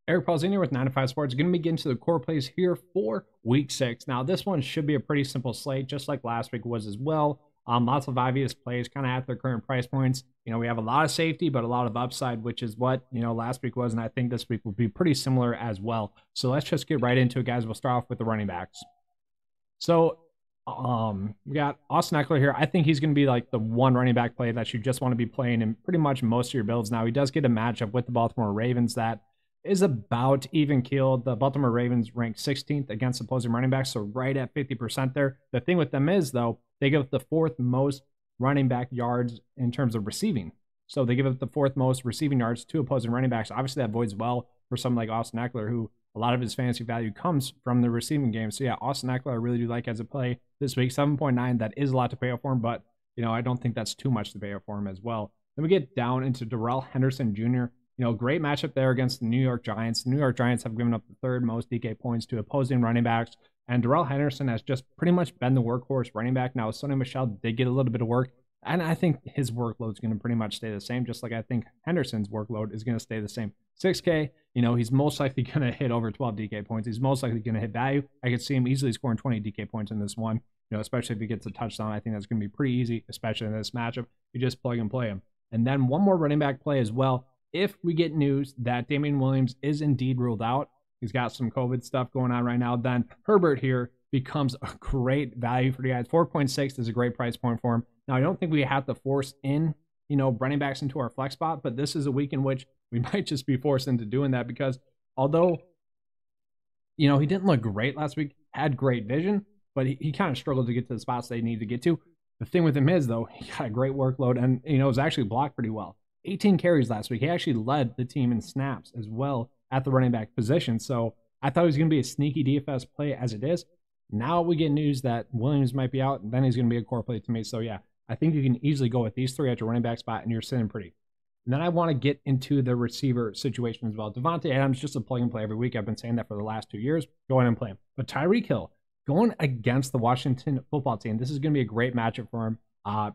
Eric Polzin here with 9 to 5 Sports. Going to be getting to the core plays here for week 6. Now, this one should be a pretty simple slate, just like last week was as well. Lots of obvious plays kind of at their current price points. You know, we have a lot of safety, but a lot of upside, which is what, you know, last week was. And I think this week will be pretty similar as well. So let's just get right into it, guys. We'll start off with the running backs. So we got Austin Eckler here. I think he's going to be like the one running back play that you just want to be playing in pretty much most of your builds. Now, he does get a matchup with the Baltimore Ravens that is about even keeled. The Baltimore Ravens rank 16th against opposing running backs, so right at 50% there. The thing with them is, though, they give up the 4th most running back yards in terms of receiving. So they give up the 4th most receiving yards to opposing running backs. Obviously, that bodes well for someone like Austin Eckler, who a lot of his fantasy value comes from the receiving game. So yeah, Austin Eckler I really do like as a play this week. 7.9, that is a lot to pay off for him, but you know, I don't think that's too much to pay off for him as well. Then we get down into Darrell Henderson Jr. You know, great matchup there against the New York Giants. The New York Giants have given up the 3rd most DK points to opposing running backs, and Darrell Henderson has just pretty much been the workhorse running back. Now, Sonny Michel did get a little bit of work, and I think his workload is going to pretty much stay the same, just like I think Henderson's workload is going to stay the same. 6K, you know, he's most likely going to hit over 12 DK points. He's most likely going to hit value. I could see him easily scoring 20 DK points in this one, you know, especially if he gets a touchdown. I think that's going to be pretty easy, especially in this matchup. You just plug and play him. And then one more running back play as well. If we get news that Damian Williams is indeed ruled out, he's got some COVID stuff going on right now, then Herbert here becomes a great value for the guys. 4.6 is a great price point for him. Now, I don't think we have to force in, you know, running backs into our flex spot, but this is a week in which we might just be forced into doing that because although, you know, he didn't look great last week, had great vision, but he kind of struggled to get to the spots they need to get to. The thing with him is, though, he got a great workload and, you know, was actually blocked pretty well. 18 carries last week. He actually led the team in snaps as well at the running back position. So I thought he was going to be a sneaky DFS play as it is. Now we get news that Williams might be out, and then he's going to be a core play to me. So yeah, I think you can easily go with these 3 at your running back spot, and you're sitting pretty. And then I want to get into the receiver situation as well. Devonta Adam's just a plug and play every week. I've been saying that for the last 2 years. Go ahead and play him. But Tyreek Hill going against the Washington football team. This is going to be a great matchup for him.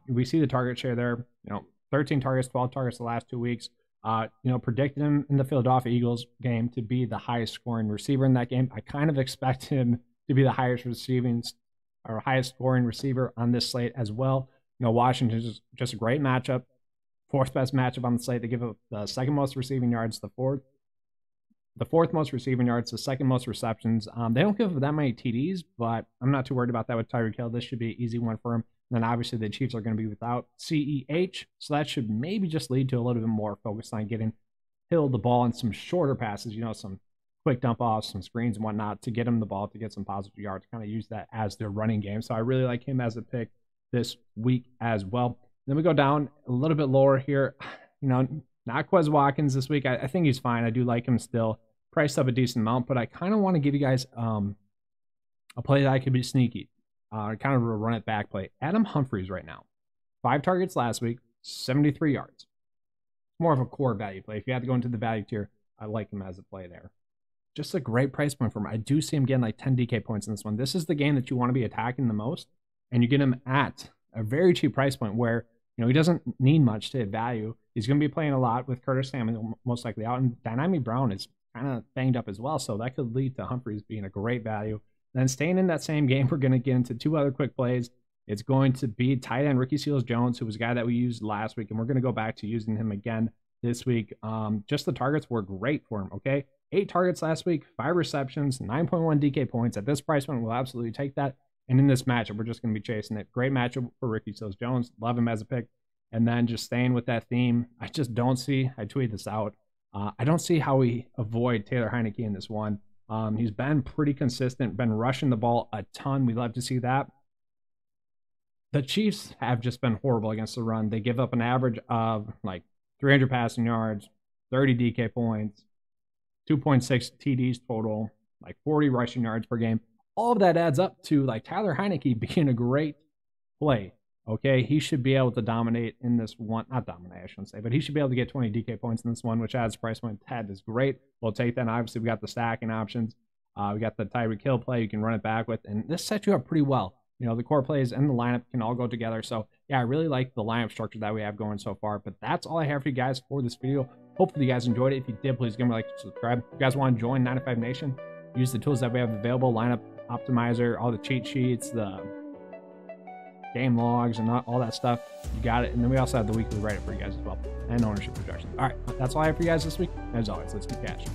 We see the target share there. You know, 13 targets, 12 targets the last 2 weeks. You know, predicted him in the Philadelphia Eagles game to be the highest scoring receiver in that game. I kind of expect him to be the highest scoring receiver on this slate as well. You know, Washington's just a great matchup. 4th best matchup on the slate. They give up the 2nd most receiving yards, the 4th most receiving yards, the 2nd most receptions. They don't give up that many TDs, but I'm not too worried about that with Tyreek Hill. This should be an easy one for him. And then obviously the Chiefs are going to be without CEH, so that should maybe just lead to a little bit more focus on getting Hill the ball and some shorter passes, you know, some quick dump offs, some screens and whatnot to get him the ball to get some positive yards, kind of use that as their running game. So I really like him as a pick this week as well. Then we go down a little bit lower here. You know, not Quez Watkins this week. I think he's fine. I do like him still. Priced up a decent amount, but I kind of want to give you guys a play that I could be sneaky. Kind of a run it back play. Adam Humphreys right now. 5 targets last week, 73 yards. More of a core value play. If you had to go into the value tier, I like him as a play there. Just a great price point for him. I do see him getting like 10 DK points in this one. This is the game that you want to be attacking the most, and you get him at a very cheap price point where, you know, he doesn't need much to hit value. He's going to be playing a lot with Curtis Samuel most likely out, and Dynamic Brown is kind of banged up as well, so that could lead to Humphreys being a great value. Then staying in that same game, we're going to get into 2 other quick plays. It's going to be tight end Ricky Seals-Jones, who was a guy that we used last week, and we're going to go back to using him again this week. Just the targets were great for him, okay? 8 targets last week, 5 receptions, 9.1 DK points. At this price point, we'll absolutely take that. And in this matchup, we're just going to be chasing it. Great matchup for Ricky Seals-Jones. Love him as a pick. And then just staying with that theme, I just don't see, I tweeted this out, I don't see how we avoid Taylor Heineke in this one. He's been pretty consistent, been rushing the ball a ton. We love to see that. The Chiefs have just been horrible against the run. They give up an average of like 300 passing yards, 30 DK points, 2.6 TDs total, like 40 rushing yards per game. All of that adds up to like Tyler Heineke being a great play Okay, he should be able to dominate in this one. Not dominate, I shouldn't say, but he should be able to get 20 DK points in this one, which adds price point 10 is great. We'll take that. And obviously, we got the stacking options. We got the Tyreek Hill play you can run it back with, and this sets you up pretty well. You know, the core plays and the lineup can all go together. So, yeah, I really like the lineup structure that we have going so far. But that's all I have for you guys for this video. Hopefully, you guys enjoyed it. If you did, please give me a like and subscribe. If you guys want to join 95 Nation, use the tools that we have available, lineup optimizer, all the cheat sheets, the game logs, and all that stuff. You got it. And then we also have the weekly Reddit for you guys as well, and ownership projections. All right, that's all I have for you guys this week. As always, let's keep cashing.